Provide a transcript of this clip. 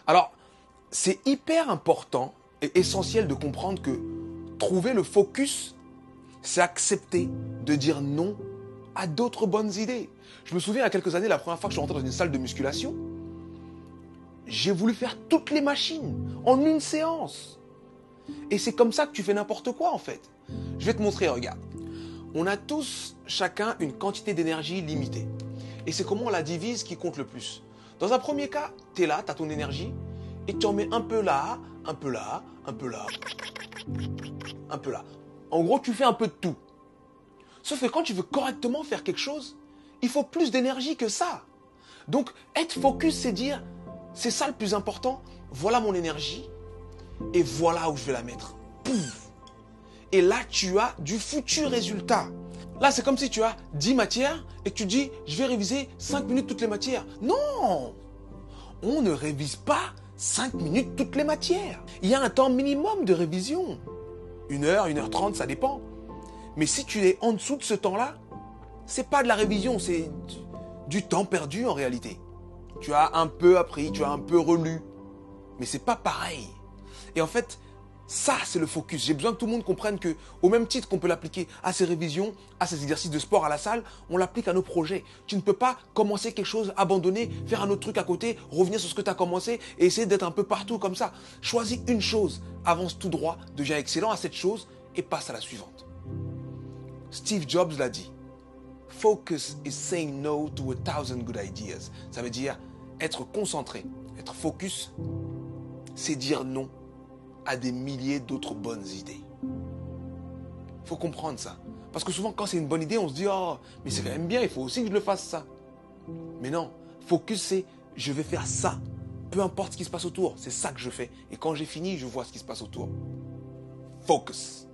Alors, c'est hyper important et essentiel de comprendre que trouver le focus, c'est accepter de dire non à d'autres bonnes idées. Je me souviens, il y a quelques années, la première fois que je suis rentré dans une salle de musculation, j'ai voulu faire toutes les machines en une séance. Et c'est comme ça que tu fais n'importe quoi, en fait. Je vais te montrer, regarde. On a tous, chacun, une quantité d'énergie limitée. Et c'est comment on la divise qui compte le plus. Dans un premier cas, tu es là, tu as ton énergie, et tu en mets un peu là, un peu là, un peu là, un peu là. En gros, tu fais un peu de tout. Sauf que quand tu veux correctement faire quelque chose, il faut plus d'énergie que ça. Donc, être focus, c'est dire, c'est ça le plus important, voilà mon énergie, et voilà où je vais la mettre. Pouf. Et là, tu as du futur résultat. Là, c'est comme si tu as 10 matières et que tu dis, je vais réviser 5 minutes toutes les matières. Non! On ne révise pas 5 minutes toutes les matières. Il y a un temps minimum de révision. 1 heure, 1h30, ça dépend. Mais si tu es en dessous de ce temps-là, c'est pas de la révision, c'est du temps perdu en réalité. Tu as un peu appris, tu as un peu relu, mais c'est pas pareil. Et en fait, ça, c'est le focus. J'ai besoin que tout le monde comprenne que, au même titre qu'on peut l'appliquer à ses révisions, à ses exercices de sport à la salle, on l'applique à nos projets. Tu ne peux pas commencer quelque chose, abandonner, faire un autre truc à côté, revenir sur ce que tu as commencé et essayer d'être un peu partout comme ça. Choisis une chose, avance tout droit, deviens excellent à cette chose et passe à la suivante. Steve Jobs l'a dit. Focus is saying no to 1,000 good ideas. Ça veut dire être concentré, être focus, c'est dire non à des milliers d'autres bonnes idées. Il faut comprendre ça. Parce que souvent, quand c'est une bonne idée, on se dit « Oh, mais c'est quand même bien, il faut aussi que je le fasse ça. » Mais non, focus, c'est « Je vais faire ça. Peu importe ce qui se passe autour, c'est ça que je fais. Et quand j'ai fini, je vois ce qui se passe autour. » Focus.